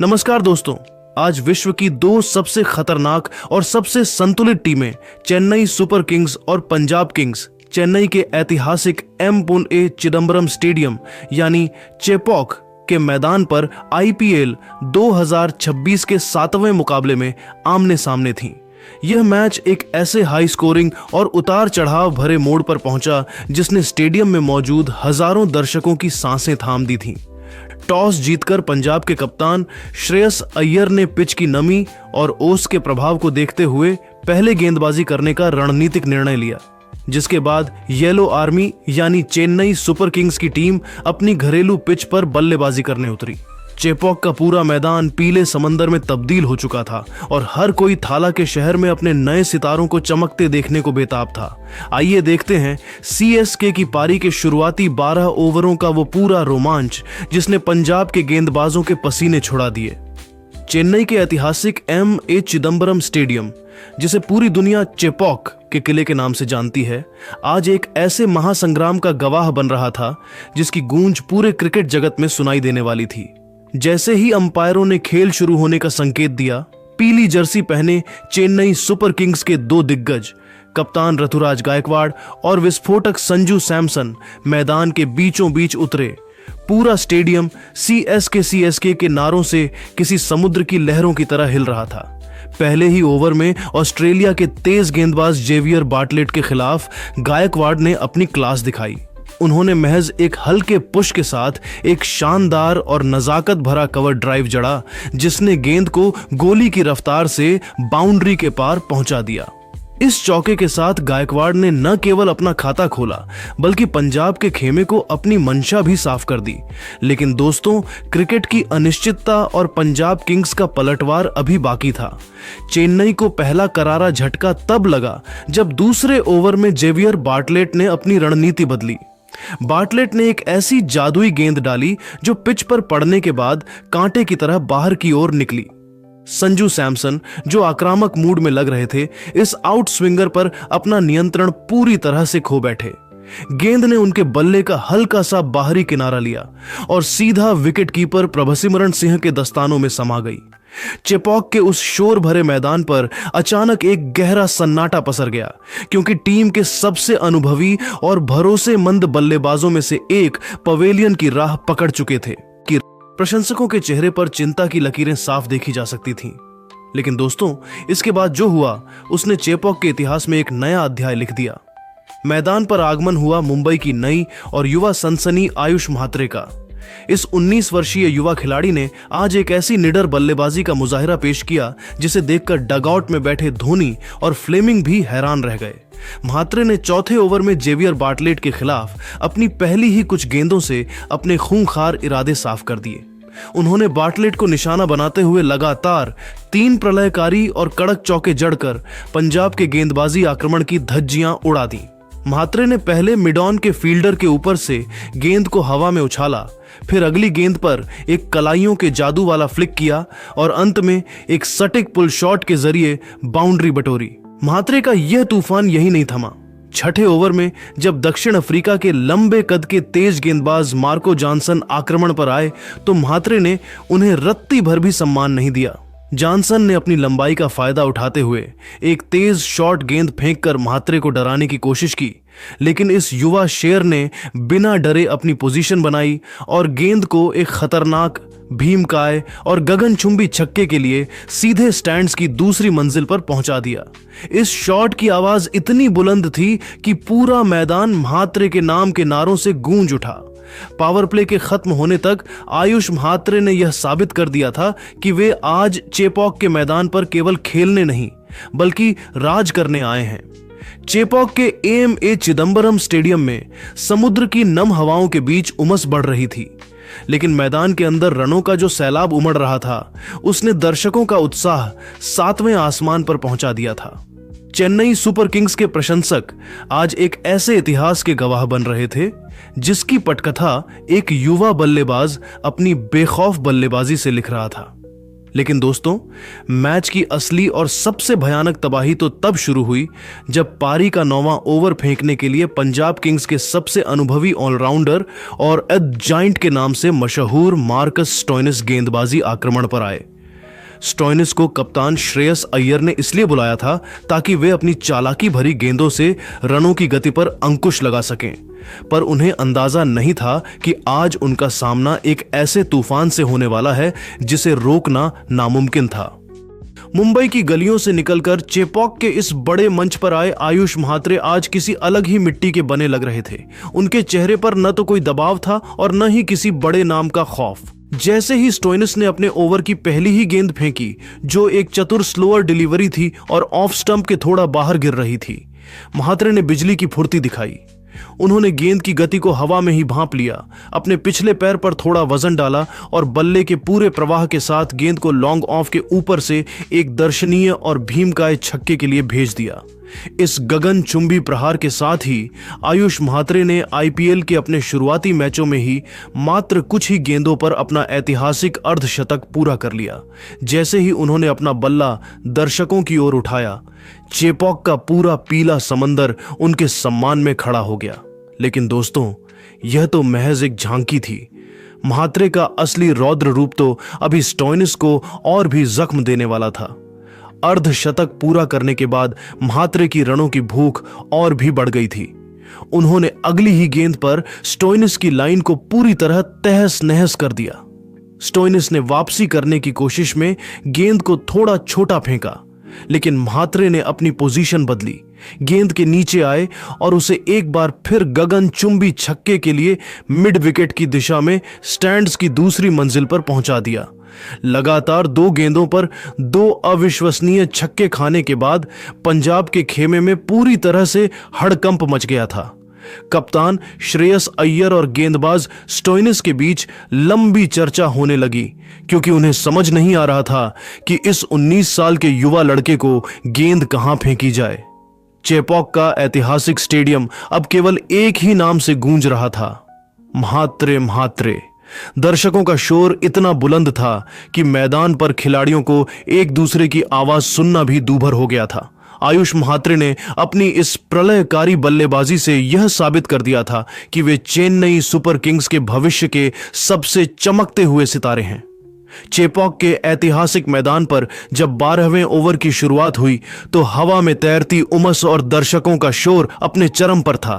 नमस्कार दोस्तों। आज विश्व की दो सबसे खतरनाक और सबसे संतुलित टीमें चेन्नई सुपर किंग्स और पंजाब किंग्स चेन्नई के ऐतिहासिक एम. चिदंबरम स्टेडियम यानी चेपॉक के मैदान पर आईपीएल 2026 के 7वें मुकाबले में आमने सामने थीं। यह मैच एक ऐसे हाई स्कोरिंग और उतार चढ़ाव भरे मोड़ पर पहुंचा जिसने स्टेडियम में मौजूद हजारों दर्शकों की सांसें थाम दी थीं। टॉस जीतकर पंजाब के कप्तान श्रेयस अय्यर ने पिच की नमी और ओस के प्रभाव को देखते हुए पहले गेंदबाजी करने का रणनीतिक निर्णय लिया, जिसके बाद येलो आर्मी यानी चेन्नई सुपर किंग्स की टीम अपनी घरेलू पिच पर बल्लेबाजी करने उतरी। चेपॉक का पूरा मैदान पीले समंदर में तब्दील हो चुका था और हर कोई थाला के शहर में अपने नए सितारों को चमकते देखने को बेताब था। आइए देखते हैं सीएसके की पारी के शुरुआती 12 ओवरों का वो पूरा रोमांच जिसने पंजाब के गेंदबाजों के पसीने छुड़ा दिए। चेन्नई के ऐतिहासिक एम. चिदंबरम स्टेडियम, जिसे पूरी दुनिया चेपॉक के किले के नाम से जानती है, आज एक ऐसे महासंग्राम का गवाह बन रहा था जिसकी गूंज पूरे क्रिकेट जगत में सुनाई देने वाली थी। जैसे ही अंपायरों ने खेल शुरू होने का संकेत दिया, पीली जर्सी पहने चेन्नई सुपर किंग्स के दो दिग्गज कप्तान ऋतुराज गायकवाड़ और विस्फोटक संजू सैमसन मैदान के बीचों बीच उतरे। पूरा स्टेडियम सीएसके के नारों से किसी समुद्र की लहरों की तरह हिल रहा था। पहले ही ओवर में ऑस्ट्रेलिया के तेज गेंदबाज जेवियर बार्टलेट के खिलाफ गायकवाड़ ने अपनी क्लास दिखाई। उन्होंने महज एक हल्के पुश के साथ एक शानदार और नजाकत भरा कवर ड्राइव जड़ा, जिसने गेंद को गोली की रफ्तार से बाउंड्री के पार पहुंचा दिया। इस चौके के साथ गायकवाड़ ने न केवल अपना खाता खोला बल्कि पंजाब के खेमे को अपनी मंशा भी साफ कर दी। लेकिन दोस्तों, क्रिकेट की अनिश्चितता और पंजाब किंग्स का पलटवार अभी बाकी था। चेन्नई को पहला करारा झटका तब लगा जब दूसरे ओवर में जेवियर बार्टलेट ने अपनी रणनीति बदली। बार्टलेट ने एक ऐसी जादुई गेंद डाली जो पिच पर पड़ने के बाद कांटे की तरह बाहर की ओर निकली। संजू सैमसन, जो आक्रामक मूड में लग रहे थे, इस आउट स्विंगर पर अपना नियंत्रण पूरी तरह से खो बैठे। गेंद ने उनके बल्ले का हल्का सा बाहरी किनारा लिया और सीधा विकेटकीपर प्रभसिमरन सिंह के दस्तानों में समा गई। चेपॉक के उस शोर भरे मैदान पर अचानक एक गहरा सन्नाटा पसर गया, क्योंकि टीम के सबसे अनुभवी और भरोसेमंद बल्लेबाजों में से एक पवेलियन की राह पकड़ चुके थे। कि प्रशंसकों के चेहरे पर चिंता की लकीरें साफ देखी जा सकती थीं। लेकिन दोस्तों, इसके बाद जो हुआ उसने चेपॉक के इतिहास में एक नया अध्याय लिख दिया। मैदान पर आगमन हुआ मुंबई की नई और युवा सनसनी आयुष म्हात्रे का। इस 19 वर्षीय युवा खिलाड़ी ने आज एक ऐसी निडर बल्लेबाजी का मुजाहिरा पेश किया जिसे देखकर डगआउट में बैठे धोनी और फ्लेमिंग भी हैरान रह गए। म्हात्रे ने चौथे ओवर में जेवियर बार्टलेट के खिलाफ अपनी पहली ही कुछ गेंदों से अपने खूंखार इरादे साफ कर दिए। उन्होंने बार्टलेट को निशाना बनाते हुए लगातार 3 प्रलयकारी और कड़क चौके जड़कर पंजाब के गेंदबाजी आक्रमण की धज्जियां उड़ा दी। म्हात्रे ने पहले मिड ऑन के फील्डर के ऊपर से गेंद को हवा में उछाला, फिर अगली गेंद पर एक कलाइयों के जादू वाला फ्लिक किया और अंत में एक सटीक पुल शॉट के जरिए बाउंड्री बटोरी। म्हात्रे का यह तूफान यही नहीं थमा। छठे ओवर में जब दक्षिण अफ्रीका के लंबे कद के तेज गेंदबाज मार्को जॉनसन आक्रमण पर आए तो म्हात्रे ने उन्हें रत्ती भर भी सम्मान नहीं दिया। जॉनसन ने अपनी लंबाई का फायदा उठाते हुए एक तेज शॉर्ट गेंद फेंककर म्हात्रे को डराने की कोशिश की, लेकिन इस युवा शेर ने बिना डरे अपनी पोजीशन बनाई और गेंद को एक खतरनाक भीमकाय और गगनचुंबी छक्के के लिए सीधे स्टैंड्स की दूसरी मंजिल पर पहुंचा दिया। इस शॉट की आवाज इतनी बुलंद थी कि पूरा मैदान म्हात्रे के नाम के नारों से गूंज उठा। पावर प्ले के खत्म होने तक आयुष म्हात्रे ने यह साबित कर दिया था कि वे आज चेपॉक के मैदान पर केवल खेलने नहीं बल्कि राज करने आए हैं। चेपॉक के एम. चिदंबरम स्टेडियम में समुद्र की नम हवाओं के बीच उमस बढ़ रही थी, लेकिन मैदान के अंदर रनों का जो सैलाब उमड़ रहा था उसने दर्शकों का उत्साह 7वें आसमान पर पहुंचा दिया था। चेन्नई सुपर किंग्स के प्रशंसक आज एक ऐसे इतिहास के गवाह बन रहे थे जिसकी पटकथा एक युवा बल्लेबाज अपनी बेखौफ बल्लेबाजी से लिख रहा था। लेकिन दोस्तों, मैच की असली और सबसे भयानक तबाही तो तब शुरू हुई जब पारी का 9वां ओवर फेंकने के लिए पंजाब किंग्स के सबसे अनुभवी ऑलराउंडर और एद जाइंट के नाम से मशहूर मार्कस स्टोइनिस गेंदबाजी आक्रमण पर आए। स्टोइनिस को कप्तान श्रेयस अय्यर ने इसलिए बुलाया था ताकि वे अपनी चालाकी भरी गेंदों से रनों की गति पर अंकुश लगा सकें, पर उन्हें अंदाजा नहीं था कि आज उनका सामना एक ऐसे तूफान से होने वाला है जिसे रोकना नामुमकिन था। मुंबई की गलियों से निकलकर चेपॉक के इस बड़े मंच पर आए आयुष म्हात्रे आज किसी अलग ही मिट्टी के बने लग रहे थे। उनके चेहरे पर न तो कोई दबाव था और न ही किसी बड़े नाम का खौफ। जैसे ही स्टोइनिस ने अपने ओवर की पहली ही गेंद फेंकी, जो एक चतुर स्लोअर डिलीवरी थी और ऑफ स्टंप के थोड़ा बाहर गिर रही थी, म्हात्रे ने बिजली की फुर्ती दिखाई। उन्होंने गेंद की गति को हवा में ही भांप लिया, अपने पिछले पैर पर थोड़ा वजन डाला और बल्ले के पूरे प्रवाह के साथ गेंद को लॉन्ग ऑफ के ऊपर से एक दर्शनीय और भीमकाय छक्के के लिए भेज दिया। इस गगनचुंबी प्रहार के साथ ही आयुष म्हात्रे ने आईपीएल के अपने शुरुआती मैचों में ही मात्र कुछ ही गेंदों पर अपना ऐतिहासिक अर्धशतक पूरा कर लिया। जैसे ही उन्होंने अपना बल्ला दर्शकों की ओर उठाया, चेपॉक का पूरा पीला समंदर उनके सम्मान में खड़ा हो गया। लेकिन दोस्तों, यह तो महज एक झांकी थी। म्हात्रे का असली रौद्र रूप तो अभी स्टोइनिस को और भी जख्म देने वाला था। अर्धशतक पूरा करने के बाद म्हात्रे की रनों की भूख और भी बढ़ गई थी। उन्होंने अगली ही गेंद पर स्टोइनिस की लाइन को पूरी तरह तहस नहस कर दिया। स्टोइनिस ने वापसी करने की कोशिश में गेंद को थोड़ा छोटा फेंका, लेकिन म्हात्रे ने अपनी पोजीशन बदली, गेंद के नीचे आए और उसे एक बार फिर गगनचुंबी छक्के के लिए मिड विकेट की दिशा में स्टैंड्स की दूसरी मंजिल पर पहुंचा दिया। लगातार 2 गेंदों पर 2 अविश्वसनीय छक्के खाने के बाद पंजाब के खेमे में पूरी तरह से हड़कंप मच गया था। कप्तान श्रेयस अय्यर और गेंदबाज स्टोइनिस के बीच लंबी चर्चा होने लगी, क्योंकि उन्हें समझ नहीं आ रहा था कि इस 19 साल के युवा लड़के को गेंद कहां फेंकी जाए। चेपॉक का ऐतिहासिक स्टेडियम अब केवल एक ही नाम से गूंज रहा था, म्हात्रे म्हात्रे। दर्शकों का शोर इतना बुलंद था कि मैदान पर खिलाड़ियों को एक दूसरे की आवाज सुनना भी दूभर हो गया था। आयुष म्हात्रे ने अपनी इस प्रलयकारी बल्लेबाजी से यह साबित कर दिया था कि वे चेन्नई सुपर किंग्स के भविष्य के सबसे चमकते हुए सितारे हैं। चेपॉक के ऐतिहासिक मैदान पर जब 12वें ओवर की शुरुआत हुई तो हवा में तैरती उमस और दर्शकों का शोर अपने चरम पर था।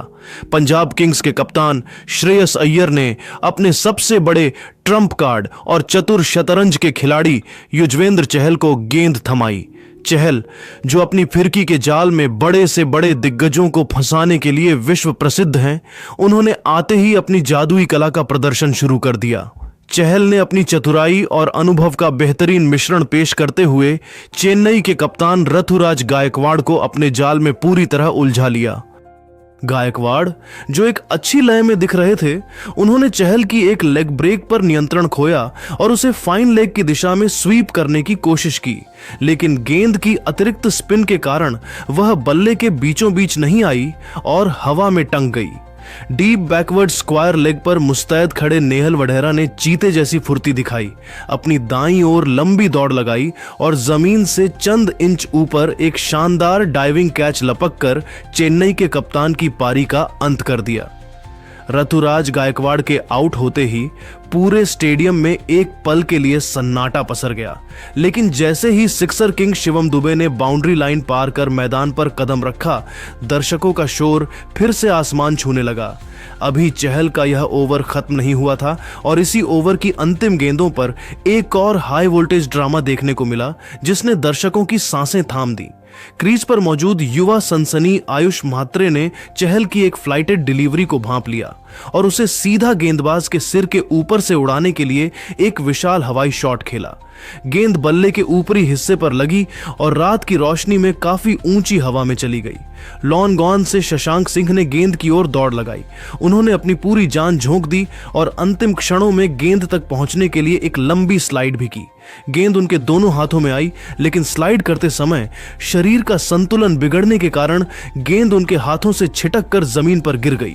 पंजाब किंग्स के कप्तान श्रेयस अय्यर ने अपने सबसे बड़े ट्रम्प कार्ड और चतुर शतरंज के खिलाड़ी युजवेंद्र चहल को गेंद थमाई। चहल, जो अपनी फिरकी के जाल में बड़े से बड़े दिग्गजों को फंसाने के लिए विश्व प्रसिद्ध हैं, उन्होंने आते ही अपनी जादुई कला का प्रदर्शन शुरू कर दिया। चहल ने अपनी चतुराई और अनुभव का बेहतरीन मिश्रण पेश करते हुए चेन्नई के कप्तान ऋतुराज गायकवाड़ को अपने जाल में पूरी तरह उलझा लिया। गायकवाड़, जो एक अच्छी लय में दिख रहे थे, उन्होंने चहल की एक लेग ब्रेक पर नियंत्रण खोया और उसे फाइन लेग की दिशा में स्वीप करने की कोशिश की, लेकिन गेंद की अतिरिक्त स्पिन के कारण वह बल्ले के बीचों बीच नहीं आई और हवा में टंग गई। डीप बैकवर्ड स्क्वायर लेग पर मुस्तैद खड़े नेहल वढेरा ने चीते जैसी फुर्ती दिखाई, अपनी दाईं ओर लंबी दौड़ लगाई और जमीन से चंद इंच ऊपर एक शानदार डाइविंग कैच लपककर चेन्नई के कप्तान की पारी का अंत कर दिया। ऋतुराज गायकवाड़ के आउट होते ही पूरे स्टेडियम में एक पल के लिए सन्नाटा पसर गया, लेकिन जैसे ही सिक्सर किंग शिवम दुबे ने बाउंड्री लाइन पार कर मैदान पर कदम रखा, दर्शकों का शोर फिर से आसमान छूने लगा। अभी चहल का यह ओवर खत्म नहीं हुआ था और इसी ओवर की अंतिम गेंदों पर एक और हाई वोल्टेज ड्रामा देखने को मिला, जिसने दर्शकों की सांसें थाम दी। क्रीज पर मौजूद युवा सनसनी आयुष म्हात्रे ने चहल की एक फ्लाइटेड डिलीवरी को भांप लिया और उसे सीधा गेंदबाज के सिर के ऊपर से उड़ाने के लिए एक विशाल हवाई शॉट खेला। गेंद बल्ले के ऊपरी हिस्से पर लगी और रात की रोशनी में काफी ऊंची हवा में चली गई। लॉन गॉन से शशांक सिंह ने गेंद की ओर दौड़ लगाई। उन्होंने अपनी पूरी जान झोंक दी और अंतिम क्षणों में गेंद तक पहुंचने के लिए एक लंबी स्लाइड भी की। गेंद उनके दोनों हाथों में आई, लेकिन स्लाइड करते समय शरीर का संतुलन बिगड़ने के कारण गेंद उनके हाथों से छिटक कर जमीन पर गिर गई।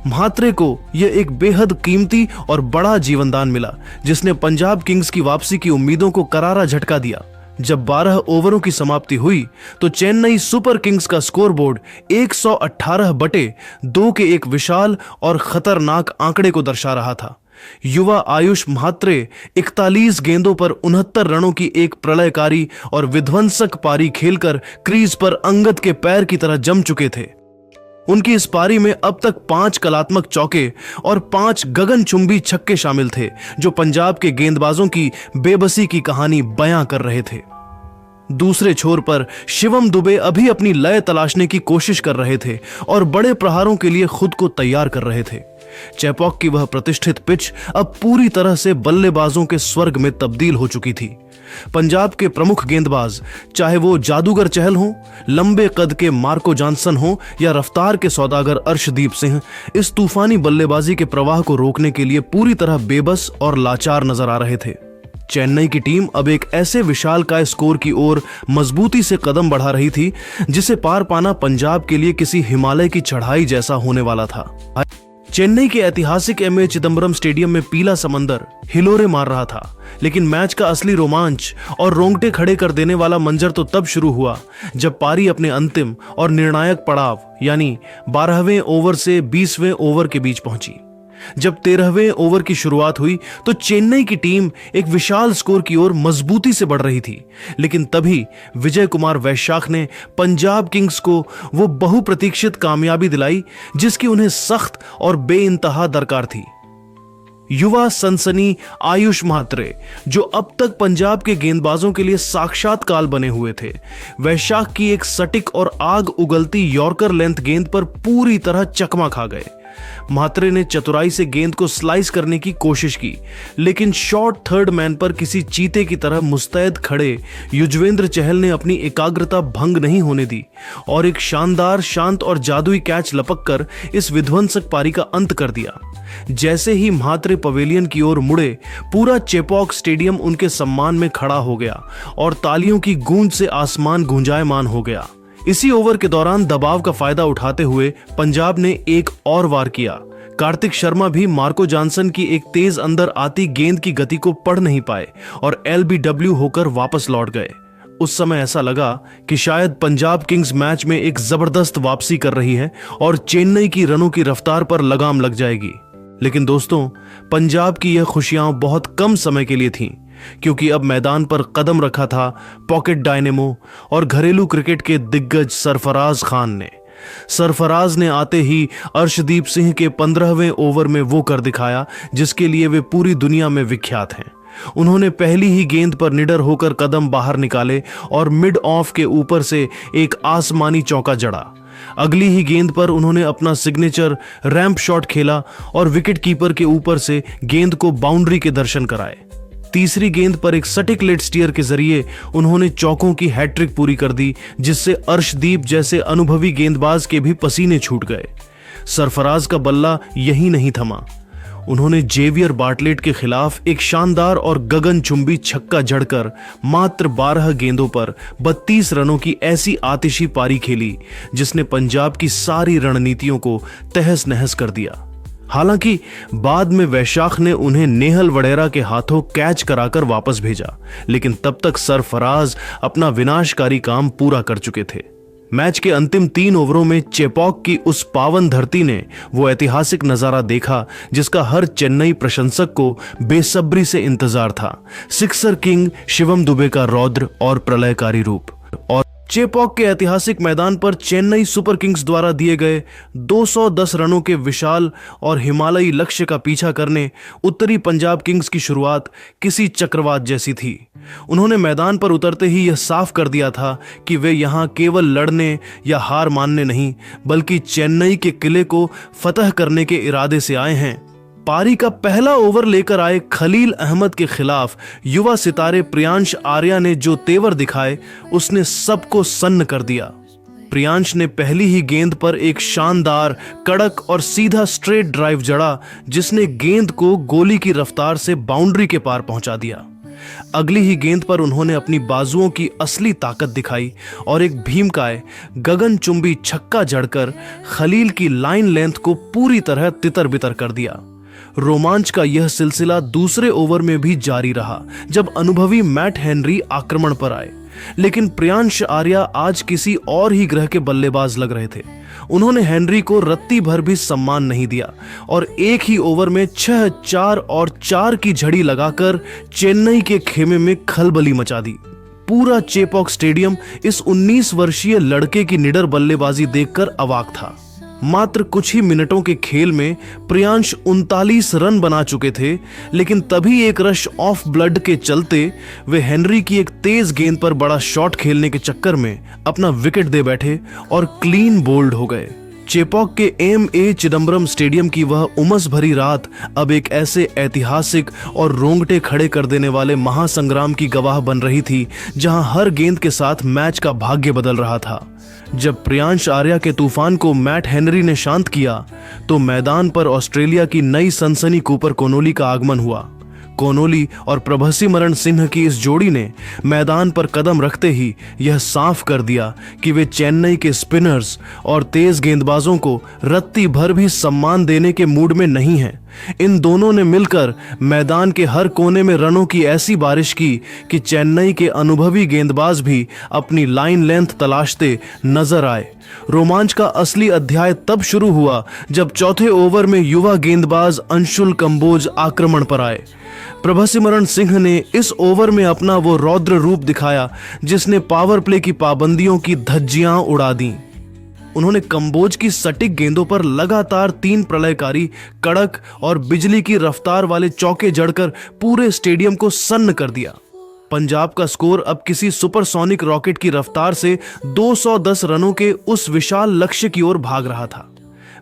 म्हात्रे को यह एक बेहद कीमती और बड़ा जीवनदान मिला, जिसने पंजाब किंग्स की वापसी की उम्मीदों को करारा झटका दिया। जब 12 ओवरों की समाप्ति हुई तो चेन्नई सुपर किंग्स का स्कोरबोर्ड 118/2 के एक विशाल और खतरनाक आंकड़े को दर्शा रहा था। युवा आयुष म्हात्रे 41 गेंदों पर 69 रनों की एक प्रलयकारी और विध्वंसक पारी खेलकर क्रीज पर अंगद के पैर की तरह जम चुके थे। उनकी इस पारी में अब तक 5 कलात्मक चौके और 5 गगनचुंबी छक्के शामिल थे, जो पंजाब के गेंदबाजों की बेबसी की कहानी बयां कर रहे थे। दूसरे छोर पर शिवम दुबे अभी अपनी लय तलाशने की कोशिश कर रहे थे और बड़े प्रहारों के लिए खुद को तैयार कर रहे थे। चेपॉक की वह प्रतिष्ठित पिच अब पूरी तरह से बल्लेबाजों के स्वर्ग में तब्दील हो चुकी थी। पंजाब के प्रमुख गेंदबाज, चाहे वो जादूगर चहल हो, लंबे कद के मार्को जॉनसन हो या रफ्तार के सौदागर अर्शदीप सिंह, इस तूफानी बल्लेबाजी के प्रवाह को रोकने के लिए पूरी तरह बेबस और लाचार नजर आ रहे थे। चेन्नई की टीम अब एक ऐसे विशालकाय स्कोर की ओर मजबूती से कदम बढ़ा रही थी जिसे पार पाना पंजाब के लिए किसी हिमालय की चढ़ाई जैसा होने वाला था। चेन्नई के ऐतिहासिक एमए चिदंबरम स्टेडियम में पीला समंदर हिलोरे मार रहा था, लेकिन मैच का असली रोमांच और रोंगटे खड़े कर देने वाला मंजर तो तब शुरू हुआ जब पारी अपने अंतिम और निर्णायक पड़ाव यानी 12वें ओवर से 20वें ओवर के बीच पहुंची। जब 13वें ओवर की शुरुआत हुई तो चेन्नई की टीम एक विशाल स्कोर की ओर मजबूती से बढ़ रही थी, लेकिन तभी विजय कुमार वैशाख ने पंजाब किंग्स को वो बहुप्रतीक्षित कामयाबी दिलाई जिसकी उन्हें सख्त और बेइंतहा दरकार थी। युवा सनसनी आयुष म्हात्रे, जो अब तक पंजाब के गेंदबाजों के लिए साक्षात काल बने हुए थे, वैशाख की एक सटीक और आग उगलती यॉर्कर लेंथ गेंद पर पूरी तरह चकमा खा गए। म्हात्रे ने चतुराई से गेंद को स्लाइस करने की कोशिश की, लेकिन शॉर्ट थर्ड मैन पर किसी चीते की तरह मुस्तैद खड़े युजवेंद्र चहल ने अपनी एकाग्रता भंग नहीं होने दी और एक शानदार, शांत और जादुई कैच लपककर इस विध्वंसक पारी का अंत कर दिया। जैसे ही म्हात्रे पवेलियन की ओर मुड़े, पूरा चेपॉक स्टेडियम उनके सम्मान में खड़ा हो गया और तालियों की गूंज से आसमान गूंजायमान हो गया। इसी ओवर के दौरान दबाव का फायदा उठाते हुए पंजाब ने एक और वार किया। कार्तिक शर्मा भी मार्को जॉनसन की एक तेज अंदर आती गेंद की गति को पढ़ नहीं पाए और LBW होकर वापस लौट गए। उस समय ऐसा लगा कि शायद पंजाब किंग्स मैच में एक जबरदस्त वापसी कर रही है और चेन्नई की रनों की रफ्तार पर लगाम लग जाएगी। लेकिन दोस्तों, पंजाब की यह खुशियां बहुत कम समय के लिए थीं, क्योंकि अब मैदान पर कदम रखा था पॉकेट डायनेमो और घरेलू क्रिकेट के दिग्गज सरफराज खान ने। सरफराज ने आते ही अर्शदीप सिंह के 15वें ओवर में वो कर दिखाया जिसके लिए वे पूरी दुनिया में विख्यात हैं। उन्होंने पहली ही गेंद पर निडर होकर कदम बाहर निकाले और मिड ऑफ के ऊपर से एक आसमानी चौका जड़ा। अगली ही गेंद पर उन्होंने अपना सिग्नेचर रैंप शॉट खेला और विकेट कीपर के ऊपर से गेंद को बाउंड्री के दर्शन कराए। तीसरी गेंद पर एक सटीक लेट स्टीयर के जरिए उन्होंने चौकों की हैट्रिक पूरी कर दी, जिससे अर्शदीप जैसे अनुभवी गेंदबाज के भी पसीने छूट गए। सरफराज का बल्ला यही नहीं थमा। उन्होंने जेवियर बार्टलेट के खिलाफ एक शानदार और गगनचुंबी छक्का जड़कर मात्र 12 गेंदों पर 32 रनों की ऐसी आतिशी पारी खेली जिसने पंजाब की सारी रणनीतियों को तहस नहस कर दिया। हालांकि बाद में वैशाख ने उन्हें नेहल वडेरा के हाथों कैच कराकर वापस भेजा, लेकिन तब तक सरफराज अपना विनाशकारी काम पूरा कर चुके थे। मैच के अंतिम 3 ओवरों में चेपॉक की उस पावन धरती ने वो ऐतिहासिक नजारा देखा जिसका हर चेन्नई प्रशंसक को बेसब्री से इंतजार था। सिक्सर किंग शिवम दुबे का रौद्र और प्रलयकारी रूप। और चेपॉक के ऐतिहासिक मैदान पर चेन्नई सुपर किंग्स द्वारा दिए गए 210 रनों के विशाल और हिमालयी लक्ष्य का पीछा करने उत्तरी पंजाब किंग्स की शुरुआत किसी चक्रवात जैसी थी। उन्होंने मैदान पर उतरते ही यह साफ कर दिया था कि वे यहां केवल लड़ने या हार मानने नहीं, बल्कि चेन्नई के किले को फतह करने के इरादे से आए हैं। पारी का पहला ओवर लेकर आए खलील अहमद के खिलाफ युवा सितारे प्रियांश आर्या ने जो तेवर दिखाए उसने सबको सन्न कर दिया। प्रियांश ने पहली ही गेंद पर एक शानदार, कड़क और सीधा स्ट्रेट ड्राइव जड़ा जिसने गेंद को गोली की रफ्तार से बाउंड्री के पार पहुंचा दिया। अगली ही गेंद पर उन्होंने अपनी बाजुओं की असली ताकत दिखाई और एक भीमकाय गगनचुंबी छक्का जड़कर खलील की लाइन लेंथ को पूरी तरह तितर बितर कर दिया। रोमांच का यह सिलसिला दूसरे ओवर में भी जारी रहा जब अनुभवी मैट हेनरी आक्रमण पर आए, लेकिन प्रियांश आर्या आज किसी और ही ग्रह के बल्लेबाज लग रहे थे। उन्होंने हेनरी को रत्ती भर भी सम्मान नहीं दिया और एक ही ओवर में 6, 4 और 4 की झड़ी लगाकर चेन्नई के खेमे में खलबली मचा दी। पूरा चेपॉक स्टेडियम इस 19 वर्षीय लड़के की निडर बल्लेबाजी देखकर अवाक था। मात्र कुछ ही मिनटों के खेल में प्रियांश 39 रन बना चुके थे, लेकिन तभी एक रश ऑफ ब्लड के चलते वे हेनरी की एक तेज गेंद पर बड़ा शॉट खेलने के चक्कर में अपना विकेट दे बैठे और क्लीन बोल्ड हो गए। चेपॉक के एम.ए. चिदम्बरम स्टेडियम की वह उमस भरी रात अब एक ऐसे ऐतिहासिक और रोंगटे खड़े कर देने वाले महासंग्राम की गवाह बन रही थी जहां हर गेंद के साथ मैच का भाग्य बदल रहा था। जब प्रियांश आर्या के तूफान को मैट हेनरी ने शांत किया तो मैदान पर ऑस्ट्रेलिया की नई सनसनी कूपर कोनोली का आगमन हुआ। कोनोली और प्रभसिमरन सिंह की इस जोड़ी ने मैदान पर कदम रखते ही यह साफ कर दिया कि वे चेन्नई के स्पिनर्स और तेज गेंदबाजों को रत्ती भर भी सम्मान देने के मूड में नहीं हैं। इन दोनों ने मिलकर मैदान के हर कोने में रनों की ऐसी बारिश की कि चेन्नई के अनुभवी गेंदबाज भी अपनी लाइन लेंथ तलाशते नजर आए। रोमांच का असली अध्याय तब शुरू हुआ जब चौथे ओवर में युवा गेंदबाज अंशुल कंबोज आक्रमण पर आए। प्रभसिमरन सिंह ने इस ओवर में अपना वो रौद्र रूप दिखाया जिसने पावर प्ले की पाबंदियों की धज्जियां उड़ा दी। उन्होंने कंबोज की सटीक गेंदों पर लगातार 3 प्रलयकारी, कड़क और बिजली की रफ्तार वाले चौके जड़कर पूरे स्टेडियम को सन्न कर दिया। पंजाब का स्कोर अब किसी सुपरसोनिक रॉकेट की रफ्तार से 210 रनों के उस विशाल लक्ष्य की ओर भाग रहा था।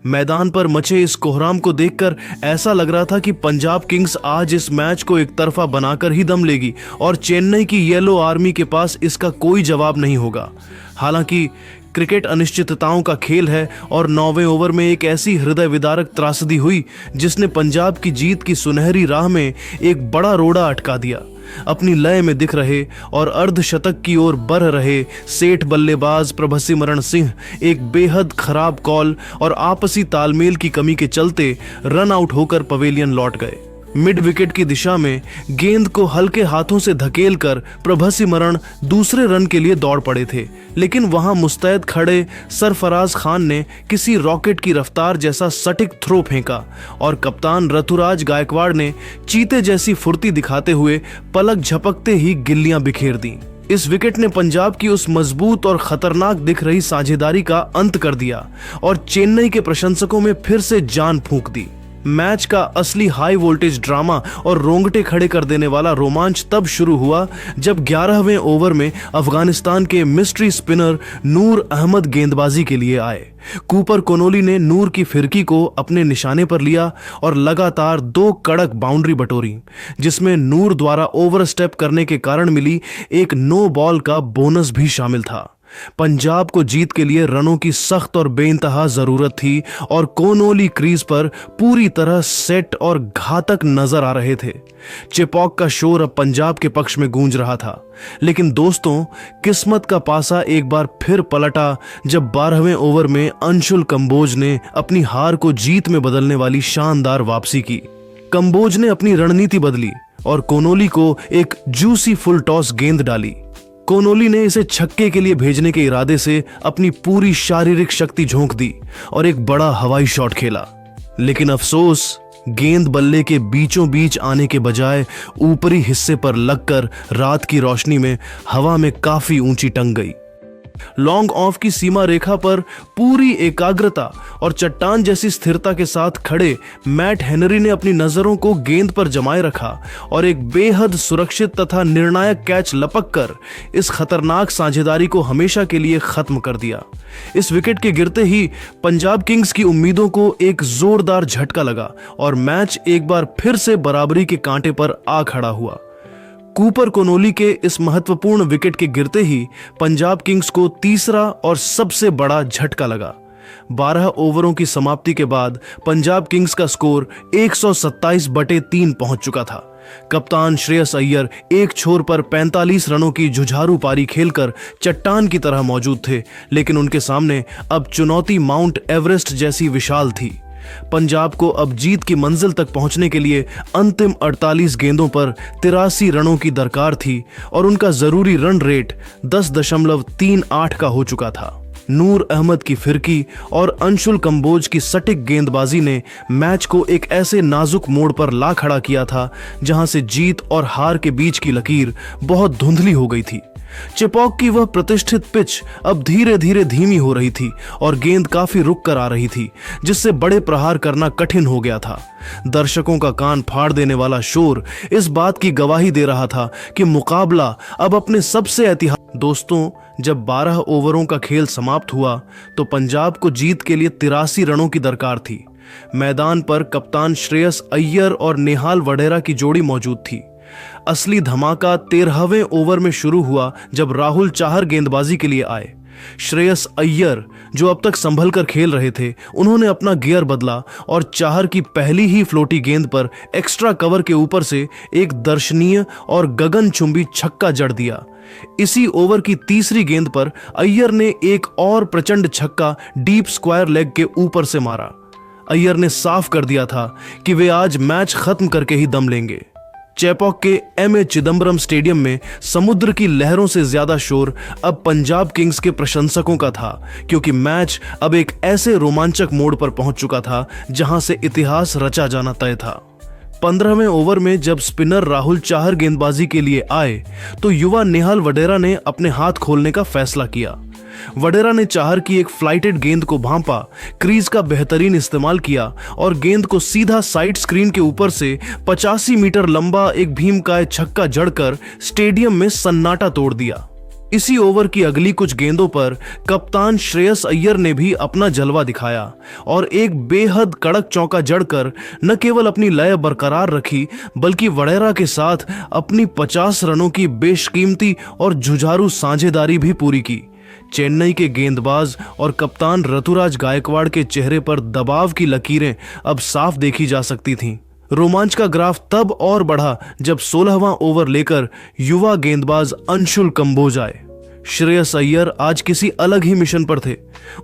मैदान पर मचे इस कोहराम को देखकर ऐसा लग रहा था कि पंजाब किंग्स आज इस मैच को एक तरफा बनाकर ही दम लेगी और चेन्नई की येलो आर्मी के पास इसका कोई जवाब नहीं होगा। हालांकि क्रिकेट अनिश्चितताओं का खेल है और 9वें ओवर में एक ऐसी हृदय विदारक त्रासदी हुई जिसने पंजाब की जीत की सुनहरी राह में एक बड़ा रोड़ा अटका दिया। अपनी लय में दिख रहे और अर्धशतक की ओर बढ़ रहे सेठ बल्लेबाज प्रभसिमरन सिंह एक बेहद खराब कॉल और आपसी तालमेल की कमी के चलते रन आउट होकर पवेलियन लौट गए। मिड विकेट की दिशा में गेंद को हल्के हाथों से धकेलकर प्रभसिमरन दूसरे रन के लिए दौड़ पड़े थे, लेकिन वहां मुस्तैद खड़े सरफराज खान ने किसी रॉकेट की रफ्तार जैसा सटीक थ्रो फेंका और कप्तान ऋतुराज गायकवाड़ ने चीते जैसी फुर्ती दिखाते हुए पलक झपकते ही गिल्लियां बिखेर दी। इस विकेट ने पंजाब की उस मजबूत और खतरनाक दिख रही साझेदारी का अंत कर दिया और चेन्नई के प्रशंसकों में फिर से जान फूंक दी। मैच का असली हाई वोल्टेज ड्रामा और रोंगटे खड़े कर देने वाला रोमांच तब शुरू हुआ जब 11वें ओवर में अफगानिस्तान के मिस्ट्री स्पिनर नूर अहमद गेंदबाजी के लिए आए। कूपर कोनोली ने नूर की फिरकी को अपने निशाने पर लिया और लगातार 2 कड़क बाउंड्री बटोरी, जिसमें नूर द्वारा ओवरस्टेप करने के कारण मिली एक नो बॉल का बोनस भी शामिल था। पंजाब को जीत के लिए रनों की सख्त और बेइंतहा जरूरत थी और कोनोली क्रीज पर पूरी तरह सेट और घातक नजर आ रहे थे। चेपॉक का शोर अब पंजाब के पक्ष में गूंज रहा था, लेकिन दोस्तों, किस्मत का पासा एक बार फिर पलटा जब 12वें ओवर में अंशुल कंबोज ने अपनी हार को जीत में बदलने वाली शानदार वापसी की। कंबोज ने अपनी रणनीति बदली और कोनोली को एक जूसी फुल टॉस गेंद डाली। कोनोली ने इसे छक्के के लिए भेजने के इरादे से अपनी पूरी शारीरिक शक्ति झोंक दी और एक बड़ा हवाई शॉट खेला, लेकिन अफसोस, गेंद बल्ले के बीचों बीच आने के बजाय ऊपरी हिस्से पर लगकर रात की रोशनी में हवा में काफी ऊंची टंग गई। लॉन्ग ऑफ की सीमा रेखा पर पूरी एकाग्रता और चट्टान जैसी स्थिरता के साथ खड़े मैट हेनरी ने अपनी नजरों को गेंद पर जमाए रखा और एक बेहद सुरक्षित तथा निर्णायक कैच लपक कर इस खतरनाक साझेदारी को हमेशा के लिए खत्म कर दिया। इस विकेट के गिरते ही पंजाब किंग्स की उम्मीदों को एक जोरदार झटका लगा और मैच एक बार फिर से बराबरी के कांटे पर आ खड़ा हुआ। कूपर कोनोली के इस महत्वपूर्ण विकेट के गिरते ही पंजाब किंग्स को तीसरा और सबसे बड़ा झटका लगा। 12 ओवरों की समाप्ति के बाद पंजाब किंग्स का स्कोर 127/3 पहुंच चुका था, कप्तान श्रेयस अय्यर एक छोर पर 45 रनों की जुझारू पारी खेलकर चट्टान की तरह मौजूद थे, लेकिन उनके सामने अब चुनौती माउंट एवरेस्ट जैसी विशाल थी। पंजाब को अब जीत की मंजिल तक पहुंचने के लिए अंतिम 48 गेंदों पर 83 रनों की दरकार थी और उनका जरूरी रन रेट 10.38 का हो चुका था। नूर अहमद की फिरकी और अंशुल कंबोज की सटीक गेंदबाजी ने मैच को एक ऐसे नाजुक मोड़ पर ला खड़ा किया था जहां से जीत और हार के बीच की लकीर बहुत धुंधली हो गई थी। चेपॉक की वह प्रतिष्ठित पिच अब धीरे धीरे धीमी हो रही थी और गेंद काफी रुक कर आ रही थी, जिससे बड़े प्रहार करना कठिन हो गया था। दर्शकों का कान फाड़ देने वाला शोर इस बात की गवाही दे रहा था कि मुकाबला अब अपने सबसे ऐतिहासिक। दोस्तों, जब 12 ओवरों का खेल समाप्त हुआ तो पंजाब को जीत के लिए 83 रनों की दरकार थी। मैदान पर कप्तान श्रेयस अय्यर और नेहाल वडेरा की जोड़ी मौजूद थी। असली धमाका 13वें ओवर में शुरू हुआ जब राहुल चाहर गेंदबाजी के लिए आए। श्रेयस अय्यर, जो अब तक संभल कर खेल रहे थे, उन्होंने अपना गियर बदला और चाहर की पहली ही फ्लोटी गेंद पर एक्स्ट्रा कवर के ऊपर से एक दर्शनीय और गगनचुंबी छक्का जड़ दिया। इसी ओवर की तीसरी गेंद पर अय्यर ने एक और प्रचंड छक्का डीप स्क्वायर लेग के ऊपर से मारा। अय्यर ने साफ कर दिया था कि वे आज मैच खत्म करके ही दम लेंगे। चेपॉक के एमए चिदंबरम स्टेडियम में समुद्र की लहरों से ज्यादा शोर अब पंजाब किंग्स के प्रशंसकों का था, क्योंकि मैच अब एक ऐसे रोमांचक मोड़ पर पहुंच चुका था जहां से इतिहास रचा जाना तय था। 15वें ओवर में जब स्पिनर राहुल चाहर गेंदबाजी के लिए आए तो युवा नेहाल वडेरा ने अपने हाथ खोलने का फैसला किया। वडेरा ने चाहर की एक फ्लाइटेड गेंद को भांपा, क्रीज का बेहतरीन इस्तेमाल किया और गेंद को सीधा साइड स्क्रीन के ऊपर से 85 मीटर लंबा एक भीमकाय छक्का जड़कर स्टेडियम में सन्नाटा तोड़ दिया। इसी ओवर की अगली कुछ गेंदों पर कप्तान श्रेयस अय्यर ने भी अपना जलवा दिखाया और एक बेहद कड़क चौका जड़कर न केवल अपनी लय बरकरार रखी, बल्कि वडेरा के साथ अपनी 50 रनों की बेशकीमती और जुझारू साझेदारी भी पूरी की। चेन्नई के गेंदबाज और कप्तान ऋतुराज गायकवाड़ के चेहरे पर दबाव की लकीरें अब साफ देखी जा सकती थीं। रोमांच का ग्राफ तब और बढ़ा जब 16वां ओवर लेकर युवा गेंदबाज अंशुल कंबोज आए। श्रेयस अय्यर आज किसी अलग ही मिशन पर थे।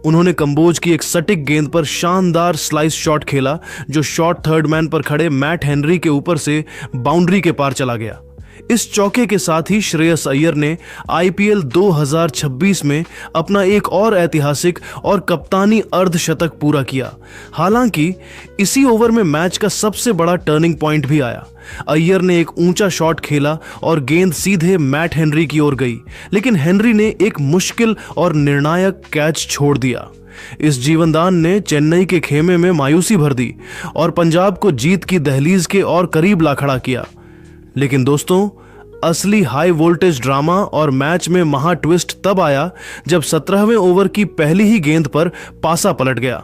उन्होंने कंबोज की एक सटीक गेंद पर शानदार स्लाइस शॉट खेला, जो शॉट थर्ड मैन पर खड़े मैट हेनरी के ऊपर से बाउंड्री के पार चला गया। इस चौके के साथ ही श्रेयस अय्यर ने आईपीएल 2026 में अपना एक और ऐतिहासिक और कप्तानी अर्धशतक पूरा किया। हालांकि इसी ओवर में मैच का सबसे बड़ा टर्निंग पॉइंट भी आया। अय्यर ने एक ऊंचा शॉट खेला और गेंद सीधे मैट हेनरी की ओर गई, लेकिन हेनरी ने एक मुश्किल और निर्णायक कैच छोड़ दिया। इस जीवनदान ने चेन्नई के खेमे में मायूसी भर दी और पंजाब को जीत की दहलीज के और करीब ला खड़ा किया। लेकिन दोस्तों, असली हाई वोल्टेज ड्रामा और मैच में महा ट्विस्ट तब आया जब 17वें ओवर की पहली ही गेंद पर पासा पलट गया।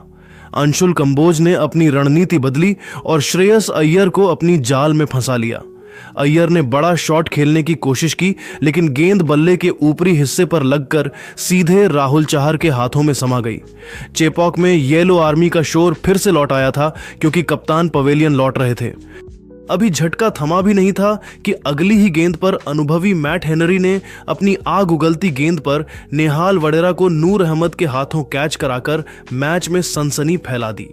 अंशुल कंबोज ने अपनी रणनीति बदली और श्रेयस अय्यर को अपनी जाल में फंसा लिया। अय्यर ने बड़ा शॉट खेलने की कोशिश की, लेकिन गेंद बल्ले के ऊपरी हिस्से पर लगकर सीधे राहुल चाहर के हाथों में समा गई। चेपॉक में येलो आर्मी का शोर फिर से लौट आया था, क्योंकि कप्तान पवेलियन लौट रहे थे। अभी झटका थमा भी नहीं था कि अगली ही गेंद पर अनुभवी मैट हेनरी ने अपनी आग उगलती गेंद पर नेहाल वडेरा को नूर अहमद के हाथों कैच कराकर मैच में सनसनी फैला दी।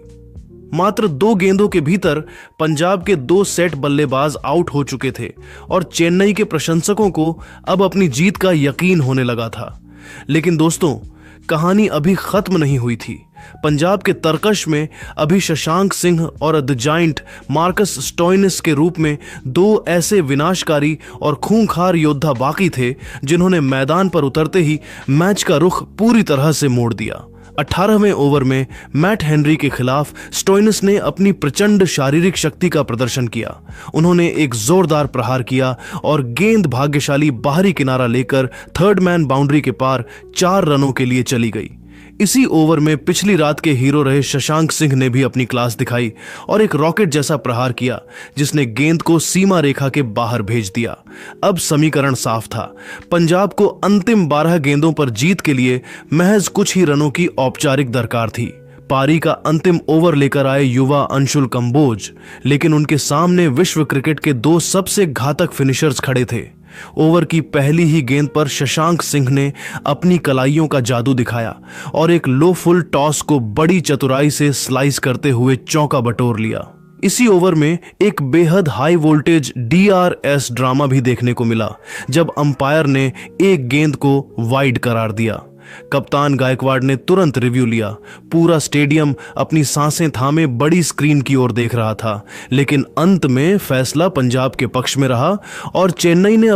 मात्र 2 गेंदों के भीतर पंजाब के 2 सेट बल्लेबाज आउट हो चुके थे और चेन्नई के प्रशंसकों को अब अपनी जीत का यकीन होने लगा था। लेकिन दोस्तों, कहानी अभी खत्म नहीं हुई थी। पंजाब के तरकश में अभी शशांक सिंह और द जायंट मार्कस स्टोइनिस के रूप में 2 ऐसे विनाशकारी और खूंखार योद्धा बाकी थे, जिन्होंने मैदान पर उतरते ही मैच का रुख पूरी तरह से मोड़ दिया। 18वें ओवर में मैट हेनरी के खिलाफ स्टोइनिस ने अपनी प्रचंड शारीरिक शक्ति का प्रदर्शन किया। उन्होंने एक जोरदार प्रहार किया और गेंद भाग्यशाली बाहरी किनारा लेकर थर्ड मैन बाउंड्री के पार 4 रनों के लिए चली गई। इसी ओवर में पिछली रात के हीरो रहे शशांक सिंह ने भी अपनी क्लास दिखाई और एक रॉकेट जैसा प्रहार किया, जिसने गेंद को सीमा रेखा के बाहर भेज दिया। अब समीकरण साफ था। पंजाब को अंतिम 12 गेंदों पर जीत के लिए महज कुछ ही रनों की औपचारिक दरकार थी। पारी का अंतिम ओवर लेकर आए युवा अंशुल कंबोज, लेकिन उनके सामने विश्व क्रिकेट के दो सबसे घातक फिनिशर्स खड़े थे। ओवर की पहली ही गेंद पर शशांक सिंह ने अपनी कलाइयों का जादू दिखाया और एक लो फुल टॉस को बड़ी चतुराई से स्लाइस करते हुए चौका बटोर लिया। इसी ओवर में एक बेहद हाई वोल्टेज DRS ड्रामा भी देखने को मिला, जब अंपायर ने एक गेंद को वाइड करार दिया। कप्तान गायकवाड़ ने तुरंत रिव्यू लिया। पूरा स्टेडियम अपनी सांसें थामे बड़ी स्क्रीन की ओर देख रहा था, लेकिन अंत में फैसला पंजाब के पक्ष में रहा और चेन्नई ने